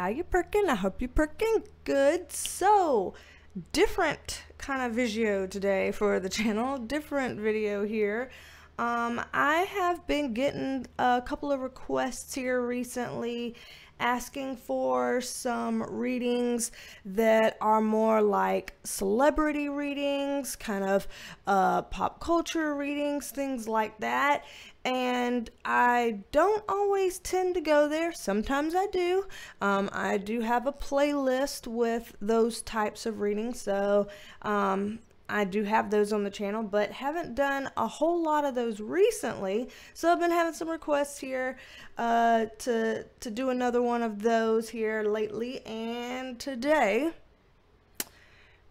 how you perking? I hope you're perking good. So, different kind of video today for the channel. Different video here. I have been getting a couple of requests here recently asking for some readings that are more like celebrity readings, kind of pop culture readings, things like that. And I don't always tend to go there. Sometimes I do. I do have a playlist with those types of readings, so I do have those on the channel, but haven't done a whole lot of those recently. So I've been having some requests here to do another one of those here lately. And today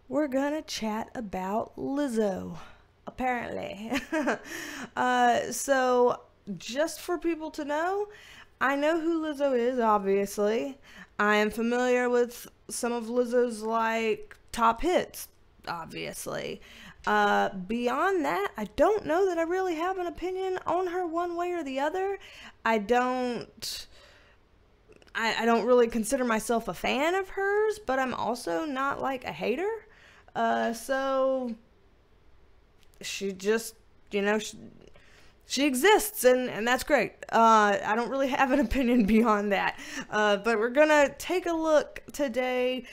we're gonna chat about Lizzo, apparently. So just for people to know, I know who Lizzo is, obviously. I am familiar with some of Lizzo's like top hits, obviously. Beyond that, I don't know that I really have an opinion on her one way or the other. I don't really consider myself a fan of hers, but I'm also not like a hater. So she just, you know, she exists, and that's great. I don't really have an opinion beyond that. But we're gonna take a look today.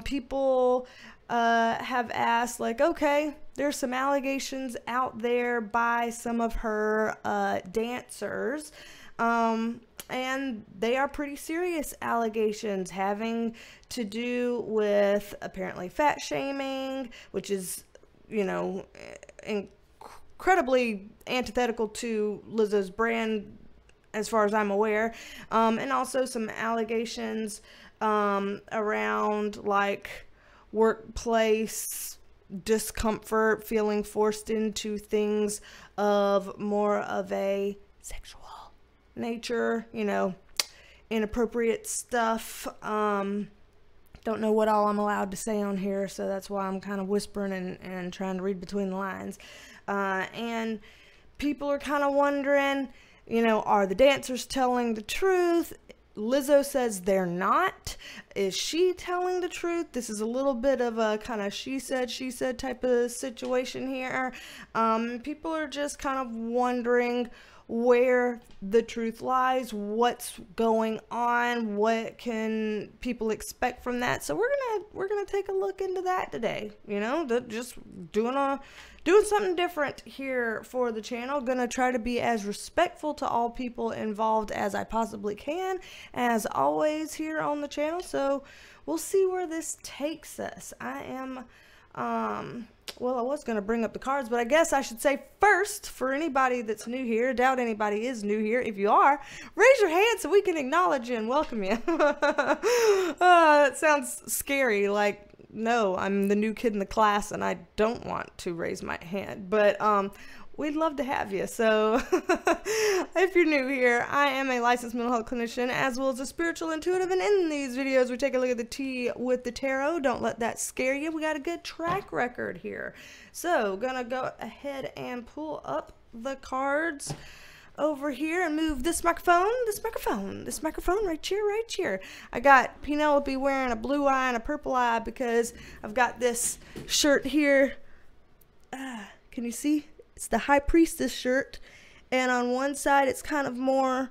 People have asked, like, okay, there's some allegations out there by some of her dancers, and they are pretty serious allegations having to do with apparently fat shaming, which is, you know, incredibly antithetical to Lizzo's brand as far as I'm aware, and also some allegations around like workplace discomfort, feeling forced into things of more of a sexual nature, you know, inappropriate stuff. Don't know what all I'm allowed to say on here, so that's why I'm kind of whispering and trying to read between the lines. And people are kind of wondering, you know, are the dancers telling the truth? Lizzo says they're not. Is she telling the truth? This is a little bit of a kind of she said type of situation here. People are just kind of wondering where the truth lies, what's going on, what can people expect from that. So we're gonna take a look into that today. You know, just doing something different here for the channel. Gonna try to be as respectful to all people involved as I possibly can, as always here on the channel. So we'll see where this takes us. I am well, I was going to bring up the cards, but I guess I should say first, for anybody that's new here, doubt anybody is new here. If you are, raise your hand so we can acknowledge you and welcome you. That sounds scary. Like, no, I'm the new kid in the class and I don't want to raise my hand, but we'd love to have you. So if you're new here, I am a licensed mental health clinician as well as a spiritual intuitive, and in these videos we take a look at the tea with the tarot. Don't let that scare you. We got a good track record here. So gonna go ahead and pull up the cards over here and move this microphone right here. I got Penelope wearing a blue eye and a purple eye because I've got this shirt here. Can you see? It's the High Priestess shirt, and on one side it's kind of more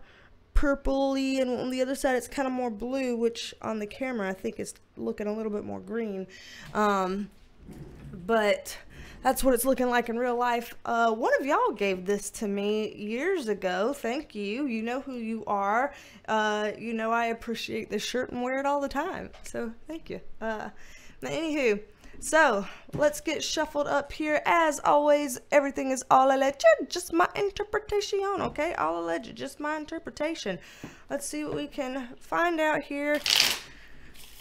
purpley, and on the other side it's kind of more blue, which on the camera I think is looking a little bit more green. But that's what it's looking like in real life. One of y'all gave this to me years ago. Thank you. You know who you are. You know I appreciate this shirt and wear it all the time. So thank you. Anywho, so let's get shuffled up here. As always, everything is all alleged, just my interpretation, okay? All alleged, just my interpretation. Let's see what we can find out here.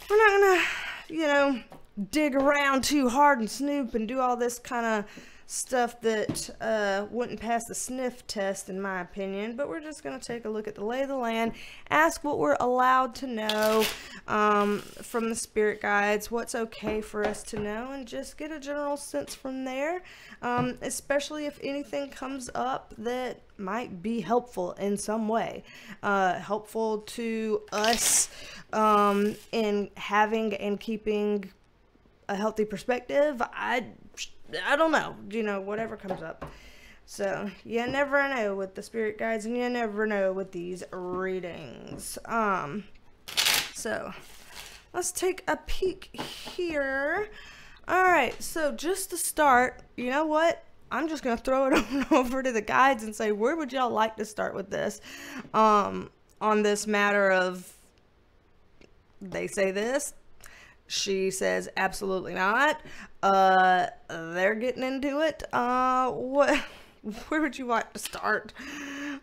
We're not gonna, you know, dig around too hard and snoop and do all this kind of stuff that wouldn't pass the sniff test, in my opinion. But we're just going to take a look at the lay of the land, ask what we're allowed to know from the spirit guides, what's okay for us to know, and just get a general sense from there, especially if anything comes up that might be helpful in some way, helpful to us in having and keeping a healthy perspective. I don't know, you know, whatever comes up. So you never know with the spirit guides, and you never know with these readings. So let's take a peek here. All right, so just to start, you know what? I'm just gonna throw it on over to the guides and say, where would y'all like to start with this? On this matter of, they say this, she says absolutely not. They're getting into it. Where would you like to start?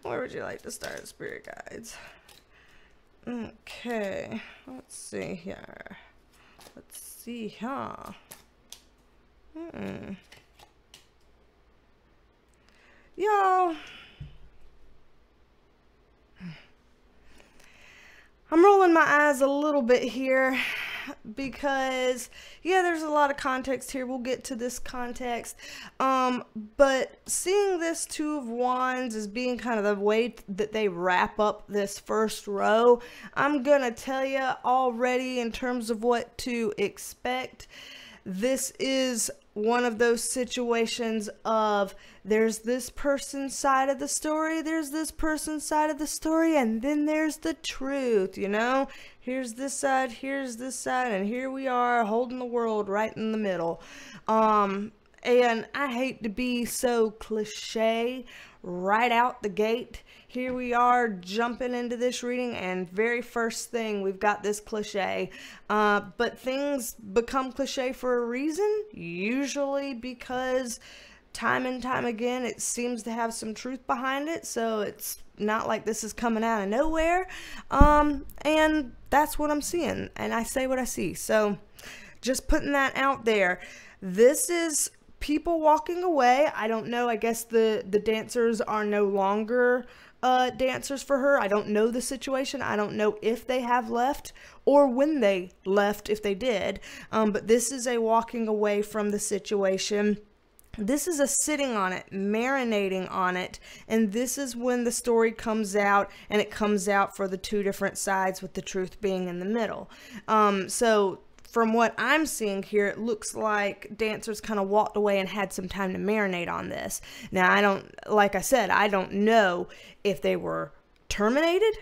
Where would you like to start, spirit guides? Okay, let's see here. Let's see here. Y'all, I'm rolling my eyes a little bit here because, yeah, there's a lot of context here. We'll get to this context. But seeing this Two of Wands as being kind of the way that they wrap up this first row, I'm gonna tell you already in terms of what to expect. This is one of those situations of there's this person's side of the story, there's this person's side of the story, and then there's the truth, you know? Here's this side, and here we are holding the world right in the middle. And I hate to be so cliche right out the gate. Here we are jumping into this reading, and very first thing, we've got this cliche. But things become cliche for a reason, usually because time and time again, it seems to have some truth behind it. So it's not like this is coming out of nowhere. And that's what I'm seeing, and I say what I see. So just putting that out there. This is people walking away. I don't know. I guess the dancers are no longer dancers for her. I don't know the situation. I don't know if they have left or when they left, if they did. But this is a walking away from the situation. This is a sitting on it, marinating on it, and this is when the story comes out, and it comes out for the two different sides with the truth being in the middle. So from what I'm seeing here, it looks like dancers kind of walked away and had some time to marinate on this. Now, like I said, I don't know if they were terminated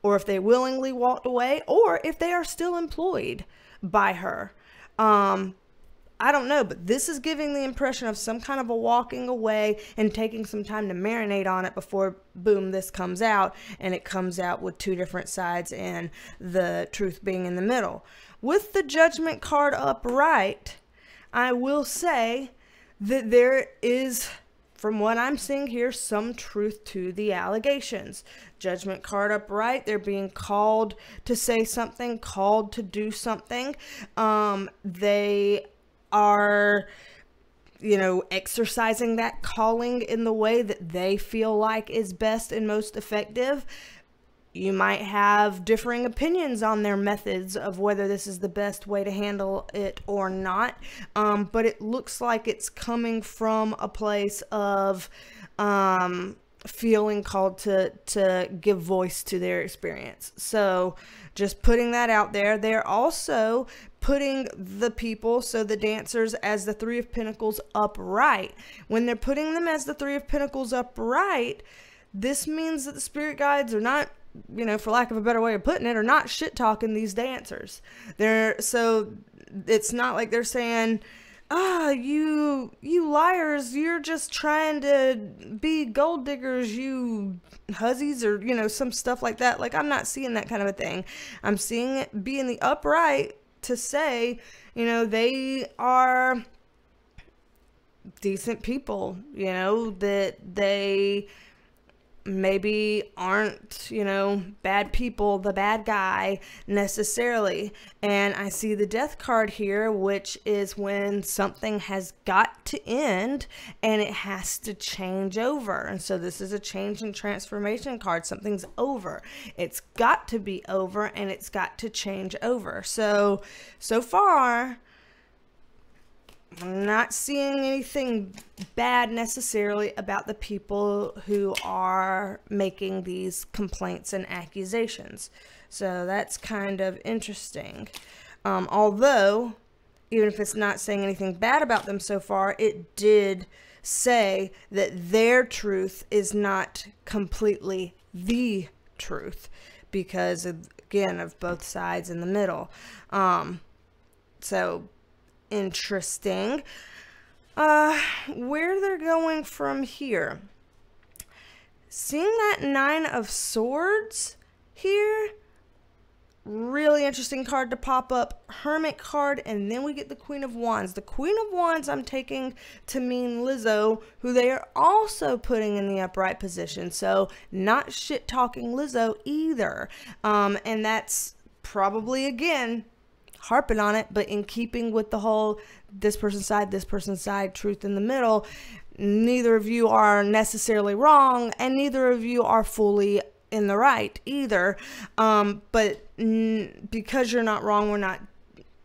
or if they willingly walked away or if they are still employed by her. I don't know, but this is giving the impression of some kind of a walking away and taking some time to marinate on it before, boom, this comes out, and it comes out with two different sides and the truth being in the middle. With the Judgment card upright, I will say that there is, from what I'm seeing here, some truth to the allegations. Judgment card upright, they're being called to say something, called to do something. They are, you know, exercising that calling in the way that they feel like is best and most effective. You might have differing opinions on their methods of whether this is the best way to handle it or not, but it looks like it's coming from a place of feeling called to give voice to their experience. So just putting that out there. They're also putting the people, so the dancers, as the Three of Pentacles upright. When they're putting them as the Three of Pentacles upright, this means that the spirit guides are not, you know, for lack of a better way of putting it, are not shit talking these dancers. So it's not like they're saying, you liars, you're just trying to be gold diggers, you hussies, or, you know, some stuff like that. Like, I'm not seeing that kind of a thing. I'm seeing it being the upright to say, you know, they are decent people, you know, that they maybe aren't, you know, bad people, the bad guy necessarily. And I see the Death card here, which is when something has got to end and it has to change over. And so this is a change and transformation card. Something's over. It's got to be over and it's got to change over. So far, I'm not seeing anything bad necessarily about the people who are making these complaints and accusations. So that's kind of interesting. Although, even if it's not saying anything bad about them so far, it did say that their truth is not completely the truth because, again, of both sides in the middle. So, interesting. Where they're going from here. Seeing that 9 of Swords here, really interesting card to pop up. Hermit card, and then we get the Queen of Wands. The Queen of Wands I'm taking to mean Lizzo, who they are also putting in the upright position. So not shit talking Lizzo either. And that's probably, again, harping on it, but in keeping with the whole this person's side, truth in the middle. Neither of you are necessarily wrong, and neither of you are fully in the right either. But because you're not wrong, we're not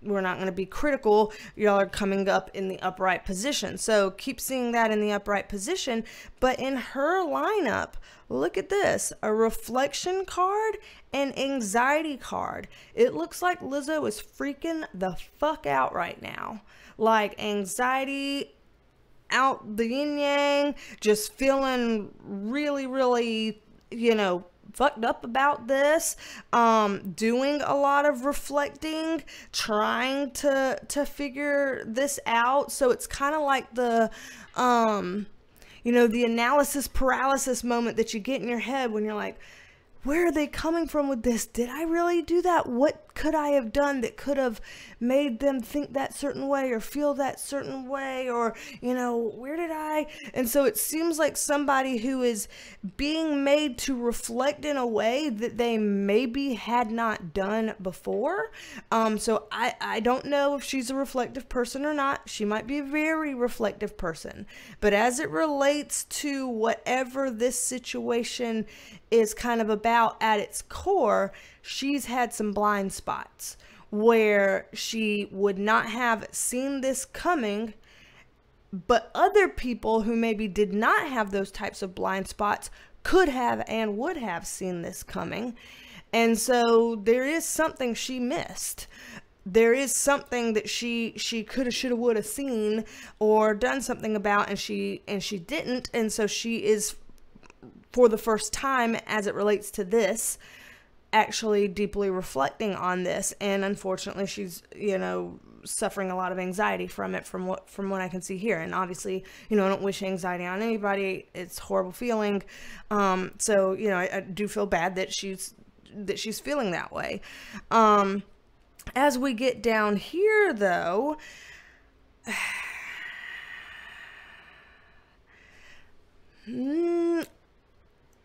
going to be critical. Y'all are coming up in the upright position. So keep seeing that in the upright position. But in her lineup, look at this, a reflection card and anxiety card. It looks like Lizzo is freaking the fuck out right now. Like anxiety out the yin yang, just feeling really, really, fucked up about this, doing a lot of reflecting, trying to figure this out. So it's kind of like the the analysis paralysis moment that you get in your head when you're like, where are they coming from with this? Did I really do that? What could I have done that could have made them think that certain way or feel that certain way? Or, where did I? And so it seems like somebody who is being made to reflect in a way that they maybe had not done before. So I don't know if she's a reflective person or not. She might be a very reflective person. But as it relates to whatever this situation is kind of about at its core, she's had some blind spots where she would not have seen this coming, but other people who maybe did not have those types of blind spots could have and would have seen this coming. And so there is something she missed. There is something that she could have, should have, would have seen or done something about, and she didn't. And so she is, for the first time as it relates to this, actually deeply reflecting on this. And unfortunately she's suffering a lot of anxiety from it, from what I can see here. And obviously, I don't wish anxiety on anybody. It's a horrible feeling. So I do feel bad that she's feeling that way. As we get down here though,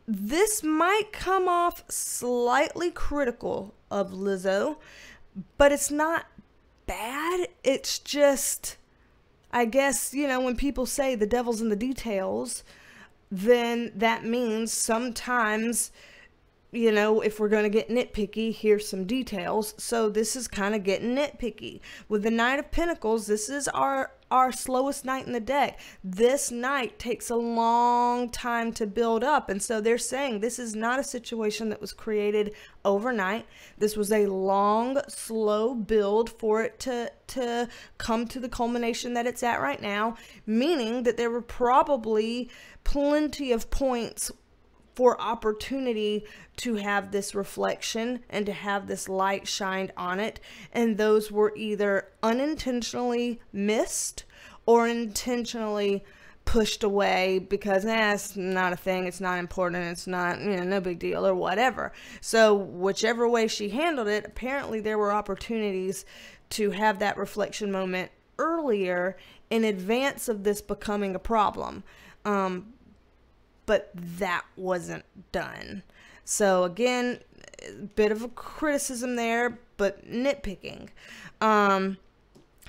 this might come off slightly critical of Lizzo, but it's not bad. It's just, I guess, when people say the devil's in the details, then that means sometimes, if we're going to get nitpicky, here's some details. So this is kind of getting nitpicky. With the Knight of Pentacles, this is our slowest knight in the deck. This knight takes a long time to build up. And so they're saying this is not a situation that was created overnight. This was a long, slow build for it to come to the culmination that it's at right now, meaning that there were probably plenty of points for opportunity to have this reflection and to have this light shined on it, and those were either unintentionally missed or intentionally pushed away because it's not a thing, it's not important, it's not, no big deal or whatever. So whichever way she handled it, apparently there were opportunities to have that reflection moment earlier in advance of this becoming a problem. But that wasn't done. So again, a bit of a criticism there, but nitpicking.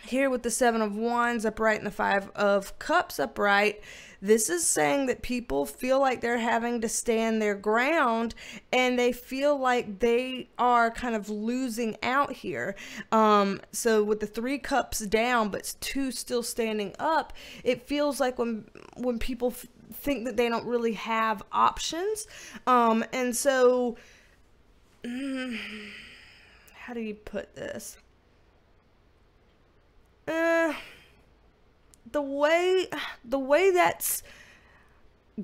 Here with the 7 of Wands upright and the 5 of Cups upright, this is saying that people feel like they're having to stand their ground and they feel like they are kind of losing out here. So with the 3 cups down, but 2 still standing up, it feels like when people think that they don't really have options. And so how do you put this? The way that's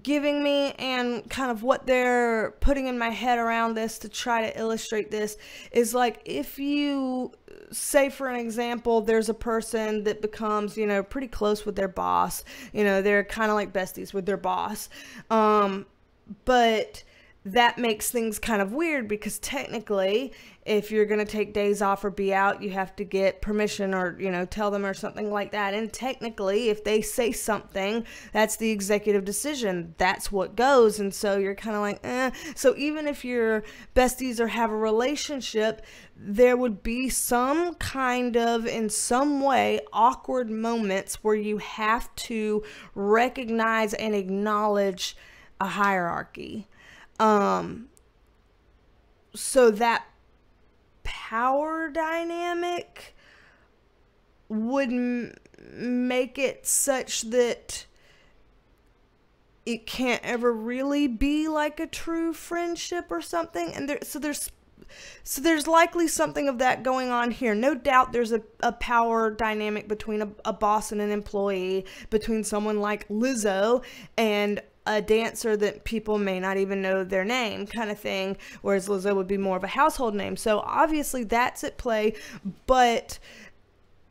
giving me, and kind of what they're putting in my head around this to try to illustrate this, is like, if you say, for an example, there's a person that becomes, you know, pretty close with their boss, you know, they're kind of like besties with their boss, but that makes things kind of weird, because technically, if you're going to take days off or be out, you have to get permission, or, you know, tell them or something like that. And technically, if they say something, that's the executive decision. That's what goes. And so you're kind of like, eh. So even if you're besties or have a relationship, there would be some kind of, in some way, awkward moments where you have to recognize and acknowledge a hierarchy. So that power dynamic would make it such that it can't ever really be like a true friendship or something. And there's likely something of that going on here. No doubt there's a power dynamic between a boss and an employee, between someone like Lizzo and a dancer that people may not even know their name, kind of thing, whereas Lizzo would be more of a household name. So obviously that's at play, but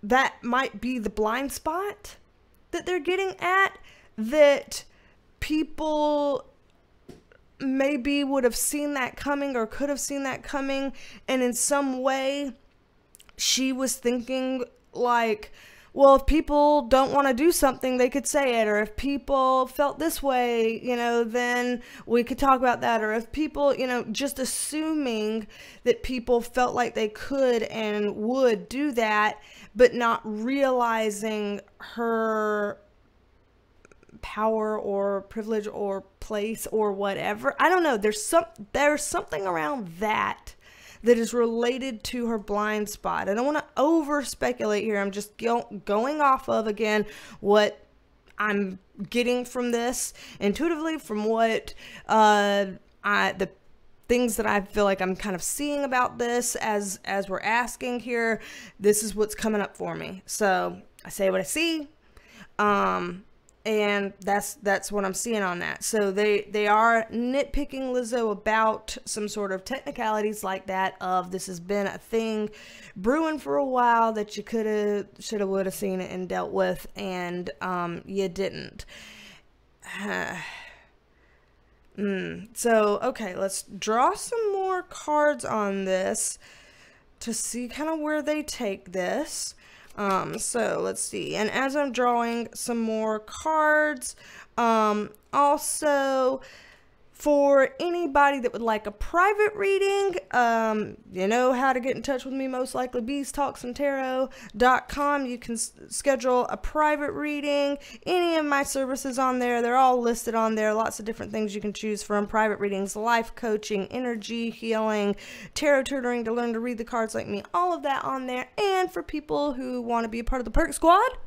that might be the blind spot that they're getting at, that people maybe would have seen that coming, or could have seen that coming, and in some way she was thinking like, well, if people don't want to do something, they could say it. Or if people felt this way, you know, then we could talk about that. Or if people, you know, just assuming that people felt like they could and would do that, but not realizing her power or privilege or place or whatever. I don't know. There's something around that is related to her blind spot. I don't want to over speculate here. I'm just going off of, again, what I'm getting from this intuitively, from what the things that I feel like I'm kind of seeing about this as we're asking here. This is what's coming up for me. So I say what I see. And that's what I'm seeing on that. So they are nitpicking Lizzo about some sort of technicalities like that, of this has been a thing brewing for a while that you coulda, shoulda, woulda seen it and dealt with, and you didn't. So, okay, let's draw some more cards on this to see kind of where they take this. So let's see. And as I'm drawing some more cards, also for anybody that would like a private reading, you know how to get in touch with me, most likely beestalksandtarot.com. You can schedule a private reading. Any of my services on there, they're all listed on there. Lots of different things you can choose from: private readings, life coaching, energy healing, tarot tutoring to learn to read the cards like me, all of that on there. And for people who want to be a part of the Perk Squad,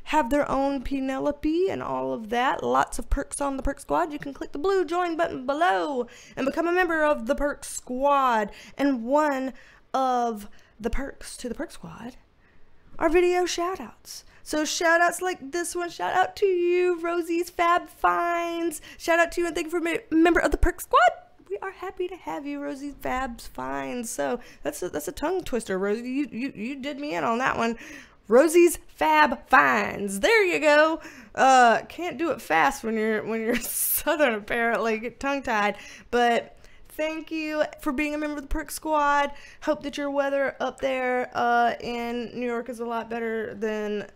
have their own Penelope and all of that, lots of perks on the Perk Squad, you can click the blue join button below and become a member of the Perk Squad. And one of the perks to the Perk Squad are video shout outs. So shout outs like this one. Shout out to you, Rosie's Fab Finds. Shout out to you, and thank you for being a member of the Perk Squad. We are happy to have you, Rosie's Fabs Finds. So that's a tongue twister, Rosie. You did me in on that one. Rosie's Fab Finds. There you go. Can't do it fast when you're Southern, apparently. Get tongue-tied. But thank you for being a member of the Perk Squad. Hope that your weather up there in New York is a lot better than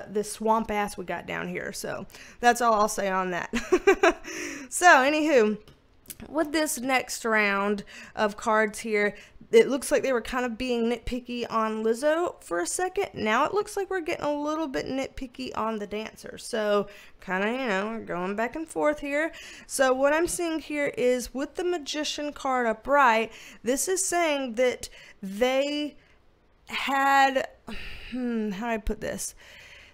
this swamp ass we got down here. So that's all I'll say on that. So anywho, with this next round of cards here, it looks like they were kind of being nitpicky on Lizzo for a second. Now it looks like we're getting a little bit nitpicky on the dancer. So kind of, you know, we're going back and forth here. So what I'm seeing here is, with the Magician card upright, this is saying that they had, how do I put this?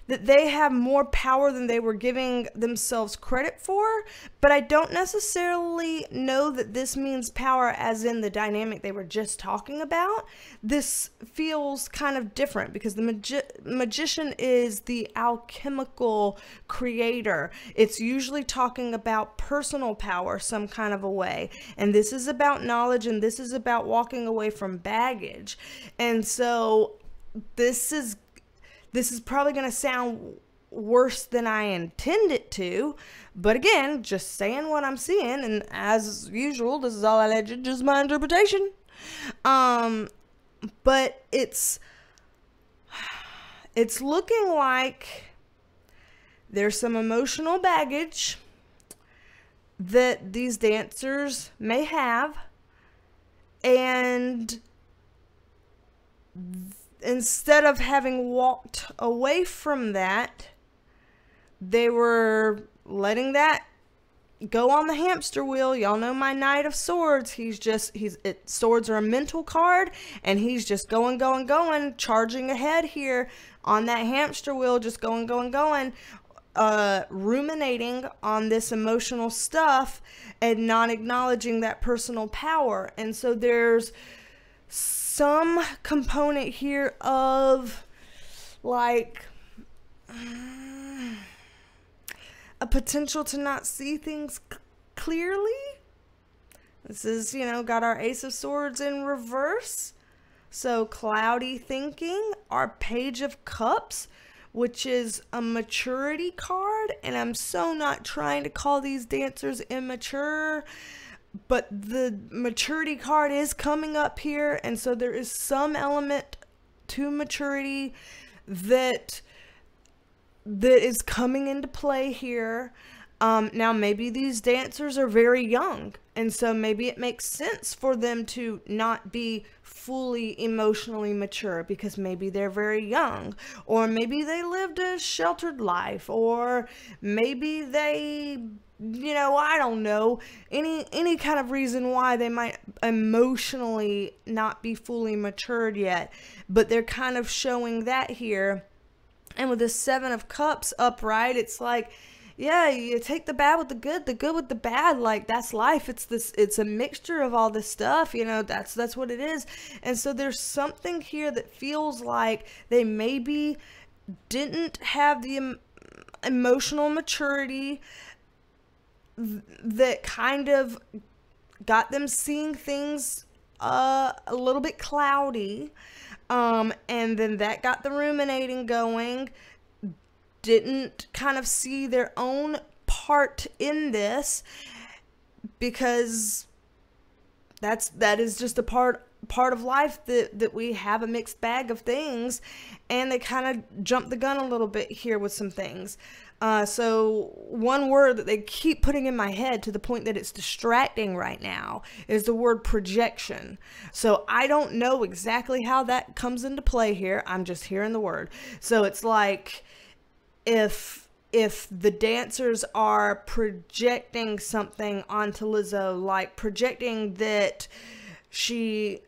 that they have more power than they were giving themselves credit for, but I don't necessarily know that this means power as in the dynamic they were just talking about. This feels kind of different because the magician is the alchemical creator. It's usually talking about personal power some kind of a way, and this is about knowledge, and this is about walking away from baggage. And so this is probably going to sound worse than I intend it to, but again, just saying what I'm seeing, and as usual, this is all alleged, just my interpretation. But it's looking like there's some emotional baggage that these dancers may have, and instead of having walked away from that, they were letting that go on the hamster wheel. Y'all know my Knight of Swords. Swords are a mental card, and he's just going, charging ahead here on that hamster wheel, just going, ruminating on this emotional stuff and not acknowledging that personal power. And so there's some component here of like a potential to not see things clearly. This is, got our Ace of Swords in reverse. So cloudy thinking, our Page of Cups, which is a maturity card. And I'm so not trying to call these dancers immature, but the maturity card is coming up here, and so there is some element to maturity that is coming into play here. Now, maybe these dancers are very young, and so maybe it makes sense for them to not be fully emotionally mature because maybe they're very young, or maybe they lived a sheltered life, or maybe they, I don't know, any kind of reason why they might emotionally not be fully matured yet, but they're kind of showing that here. And with the Seven of Cups upright, it's like, yeah, you take the bad with the good with the bad. Like, that's life. It's a mixture of all this stuff, that's what it is. And so there's something here that feels like they maybe didn't have the emotional maturity that kind of got them seeing things a little bit cloudy, and then that got the ruminating going. Didn't kind of see their own part in this, because that is just a part of life that we have a mixed bag of things, and they kind of jumped the gun a little bit here with some things. So one word that they keep putting in my head to the point that it's distracting right now is the word projection. So I don't know exactly how that comes into play here. I'm just hearing the word. So it's like if the dancers are projecting something onto Lizzo, like projecting that she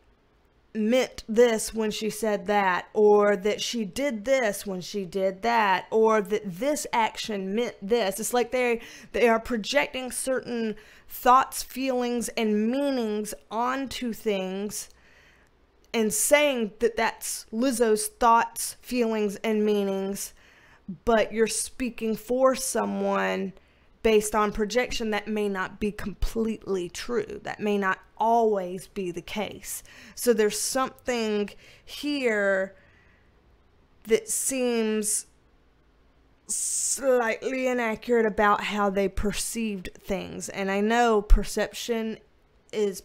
meant this when she said that, or that she did this when she did that, or that this action meant this. It's like they are projecting certain thoughts, feelings, and meanings onto things and saying that that's Lizzo's thoughts, feelings, and meanings, but you're speaking for someone based on projection that may not be completely true. That may not always be the case. So there's something here that seems slightly inaccurate about how they perceived things. And I know perception is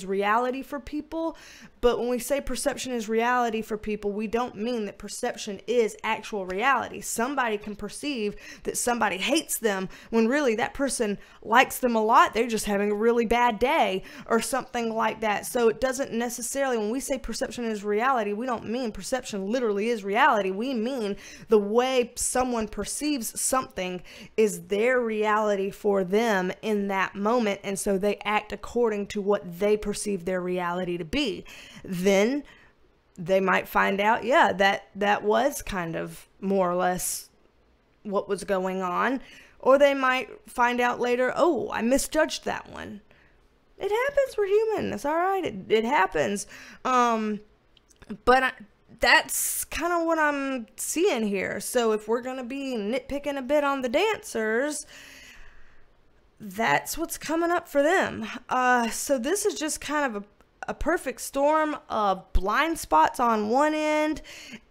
reality for people, but when we say perception is reality for people, we don't mean that perception is actual reality. Somebody can perceive that somebody hates them when really that person likes them a lot. They're just having a really bad day or something like that. So it doesn't necessarily, when we say perception is reality, we don't mean perception literally is reality. We mean the way someone perceives something is their reality for them in that moment, and so they act according to what they perceive their reality to be. Then they might find out, yeah, that was kind of more or less what was going on. Or they might find out later, oh, I misjudged that one. It happens. We're human. It's all right. It happens. But that's kind of what I'm seeing here. So if we're going to be nitpicking a bit on the dancers, that's what's coming up for them. So this is just kind of a perfect storm of blind spots on one end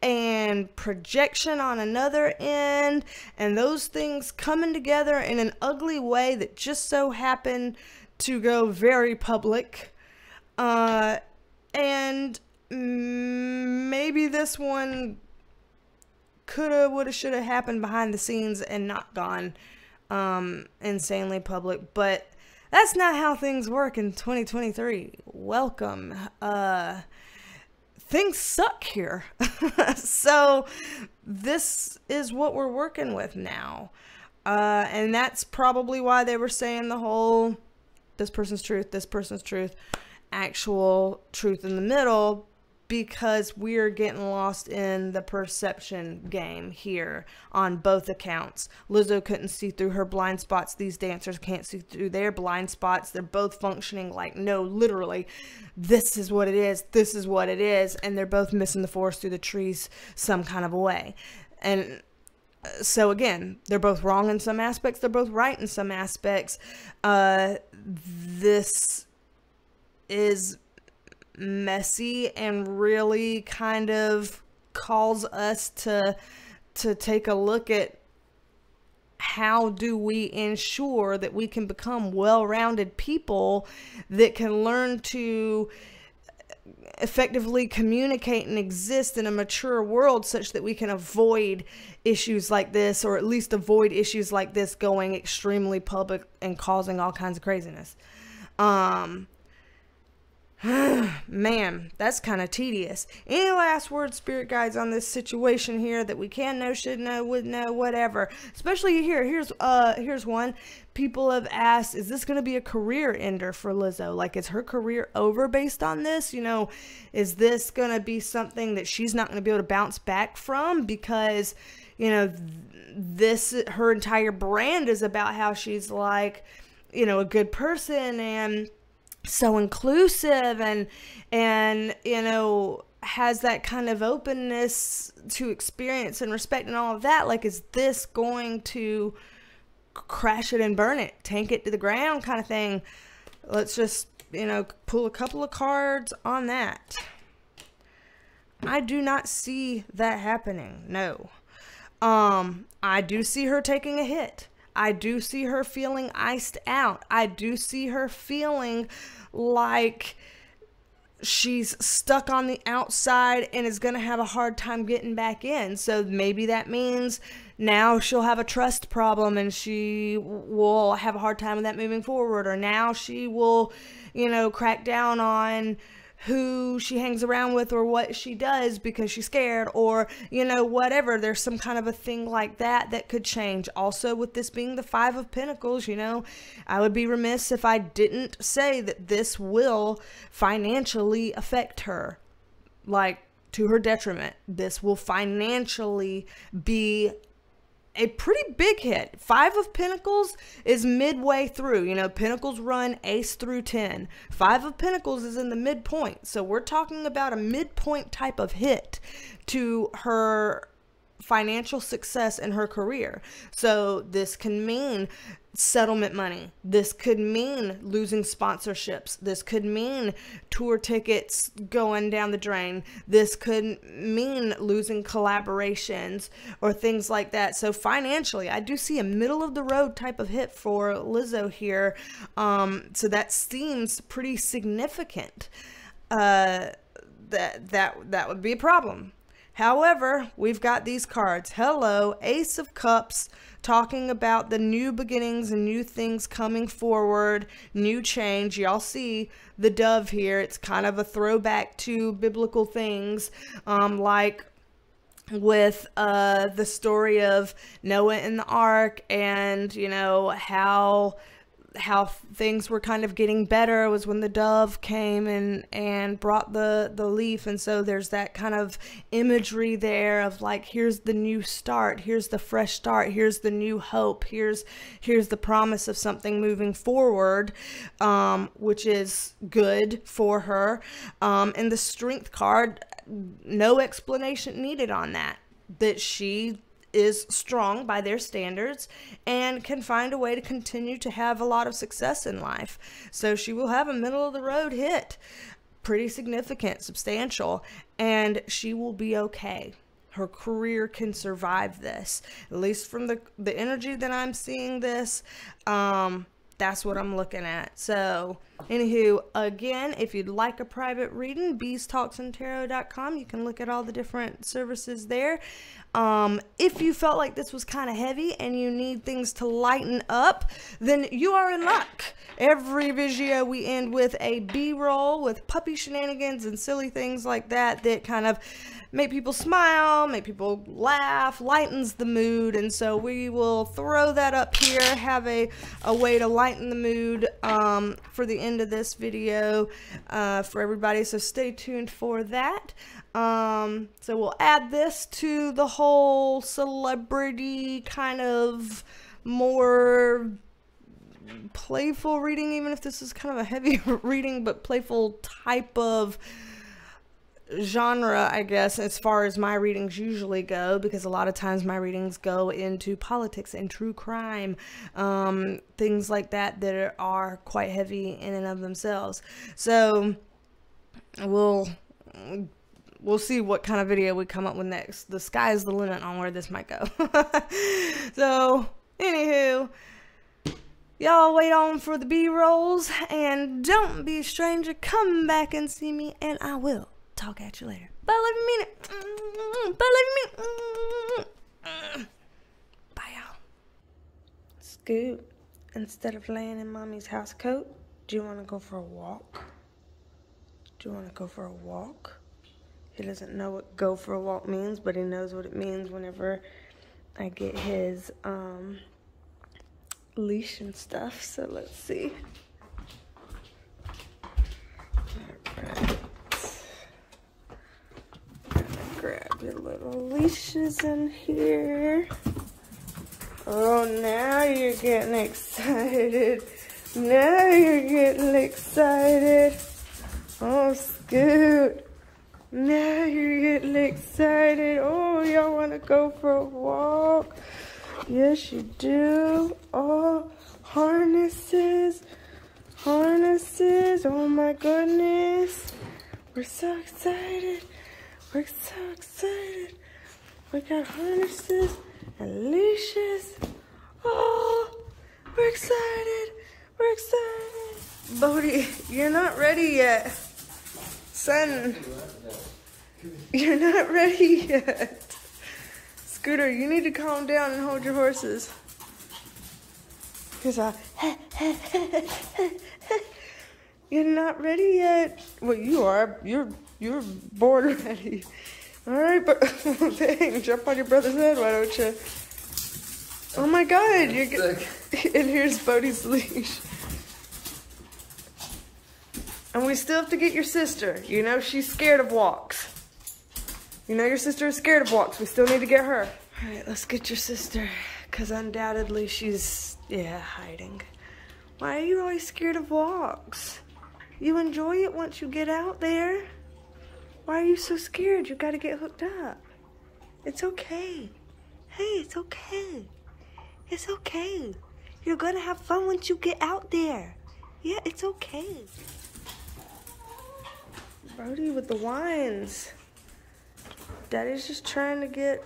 and projection on another end, and those things coming together in an ugly way that just so happened to go very public. And maybe this one coulda, woulda, shoulda happened behind the scenes and not gone insanely public, but that's not how things work in 2023. Welcome. Things suck here. So this is what we're working with now. And that's probably why they were saying the whole, this person's truth, actual truth in the middle, because we're getting lost in the perception game here on both accounts. Lizzo couldn't see through her blind spots. These dancers can't see through their blind spots. They're both functioning like, no, literally, this is what it is. This is what it is. And they're both missing the forest through the trees some kind of a way. And so again, they're both wrong in some aspects. They're both right in some aspects. This is messy and really kind of calls us to take a look at how do we ensure that we can become well-rounded people that can learn to effectively communicate and exist in a mature world such that we can avoid issues like this, or at least avoid issues like this going extremely public and causing all kinds of craziness. Man, that's kind of tedious. Any last words, spirit guides, on this situation here that we can know, should know, would know, whatever? Especially here. Here's one. People have asked, is this going to be a career ender for Lizzo? Like, is her career over based on this? You know, is this going to be something that she's not going to be able to bounce back from? Because, you know, her entire brand is about how she's like, you know, a good person and so inclusive and you know, has that kind of openness to experience and respect and all of that. Like, is this going to crash it and burn it, tank it to the ground kind of thing? Let's just, you know, pull a couple of cards on that. I do not see that happening. No. I do see her taking a hit. I do see her feeling iced out. I do see her feeling like she's stuck on the outside and is going to have a hard time getting back in. So maybe that means now she'll have a trust problem and she will have a hard time with that moving forward. Or now she will, you know, crack down on who she hangs around with or what she does because she's scared, or, you know, whatever. There's some kind of a thing like that that could change. Also, with this being the Five of Pentacles, you know, I would be remiss if I didn't say that this will financially affect her, like, to her detriment. This will financially be a pretty big hit. Five of Pentacles is midway through. You know, Pentacles run ace through 10. Five of Pentacles is in the midpoint. So we're talking about a midpoint type of hit to her financial success in her career. So this can mean settlement money. This could mean losing sponsorships. This could mean tour tickets going down the drain. This could mean losing collaborations or things like that. So financially, I do see a middle of the road type of hit for Lizzo here. So that seems pretty significant. That would be a problem. However, we've got these cards. Hello, Ace of Cups, talking about the new beginnings and new things coming forward, new change. Y'all see the dove here. It's kind of a throwback to biblical things, like with the story of Noah and the ark, and, you know, how how things were kind of getting better was when the dove came and brought the leaf. And so there's that kind of imagery there of like, here's the new start, here's the fresh start, here's the new hope, here's the promise of something moving forward, which is good for her. And the strength card, no explanation needed on that she is strong by their standards and can find a way to continue to have a lot of success in life. So she will have a middle of the road hit, pretty significant, substantial, and she will be okay. Her career can survive this, at least from the energy that I'm seeing this. That's what I'm looking at. So anywho, again, if you'd like a private reading, beestalksandtarot.com. You can look at all the different services there. If you felt like this was kind of heavy and you need things to lighten up, then you are in luck. Every video we end with a B-roll with puppy shenanigans and silly things like that kind of make people smile, make people laugh, lightens the mood. And so we will throw that up here, have a way to lighten the mood for the end of this video for everybody. So stay tuned for that. So we'll add this to the whole celebrity kind of more playful reading, even if this is kind of a heavy reading, but playful type of genre, I guess, as far as my readings usually go, because a lot of times my readings go into politics and true crime, things like that are quite heavy in and of themselves. So we'll see what kind of video we come up with next. The sky's the limit on where this might go. So anywho, y'all wait on for the B-rolls, and don't be a stranger. Come back and see me, and I will talk at you later. Bye, love you, mean it. Bye, love you, mean it. Bye, y'all. Scoot, instead of laying in mommy's house coat, do you want to go for a walk? Do you want to go for a walk? He doesn't know what go for a walk means, but he knows what it means whenever I get his leash and stuff. So let's see. Alright. Grab your little leashes in here. Oh, now you're getting excited. Now you're getting excited. Oh, Scoot. Now you're getting excited. Oh, y'all want to go for a walk? Yes, you do. Oh, harnesses. Harnesses. Oh, my goodness. We're so excited. We're so excited. We got harnesses and leashes. Oh, we're excited. We're excited. Bodhi, you're not ready yet. Son, you're not ready yet. Scooter, you need to calm down and hold your horses. Because you're not ready yet. Well, you are. You're born ready. All right, but dang, jump on your brother's head, why don't you? Oh my God, you're getting. And here's Bodhi's leash. And we still have to get your sister. You know she's scared of walks. You know your sister is scared of walks. We still need to get her. All right, let's get your sister, because undoubtedly she's, hiding. Why are you always scared of walks? You enjoy it once you get out there. Why are you so scared? You got to get hooked up. It's okay. Hey, it's okay. It's okay. You're going to have fun once you get out there. Yeah, it's okay. Brody with the whines. Daddy's just trying to get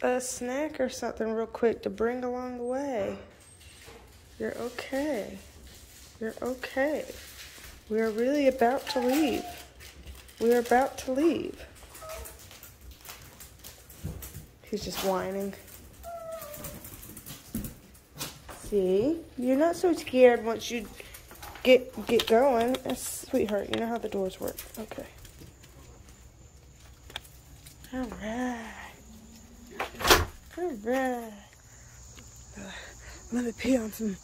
a snack or something real quick to bring along the way. You're okay. You're okay. We are really about to leave. We are about to leave. He's just whining. See? You're not so scared once you get going. Sweetheart, you know how the doors work. Okay. Alright. Alright. Let me pee on some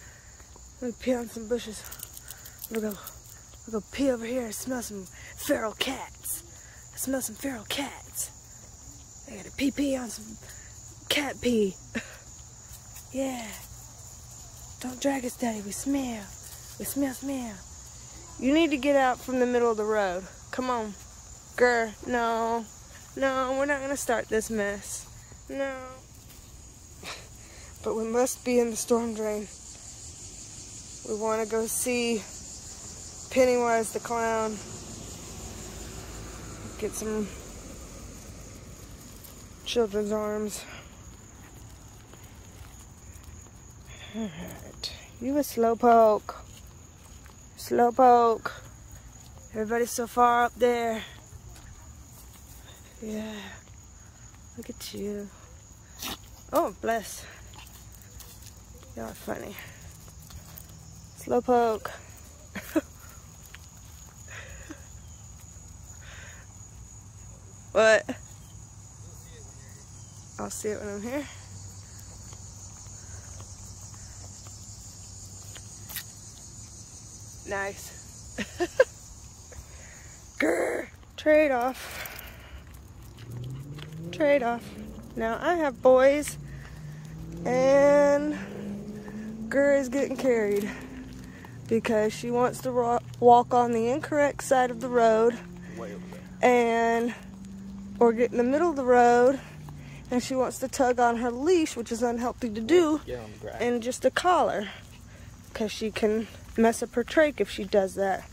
Let me pee on some bushes. We'll go pee over here and smell some feral cats. I smell some feral cats. I gotta pee on some cat pee. Yeah. Don't drag us, Daddy. We smell. We smell. You need to get out from the middle of the road. Come on. Grr. No. No, we're not gonna start this mess. No. But we must be in the storm drain. We want to go see Pennywise the Clown. Get some children's arms. Alright. You a slowpoke. Slowpoke. Everybody's so far up there. Yeah. Look at you. Oh, bless. Y'all are funny. Slowpoke. What? I'll see it when I'm here. Nice. Grr. Trade off. Trade off. Now I have boys, and Grr is getting carried because she wants to walk on the incorrect side of the road, or get in the middle of the road, and she wants to tug on her leash, which is unhealthy to do, and just a collar, because she can mess up her trach if she does that.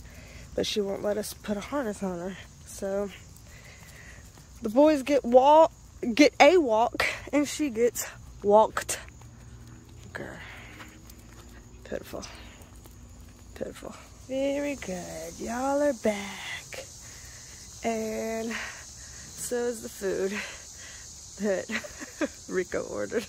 But she won't let us put a harness on her. So the boys get a walk, and she gets walked. Grr. Pitiful. Pitiful. Very good. Y'all are back. And so is the food that Rico ordered.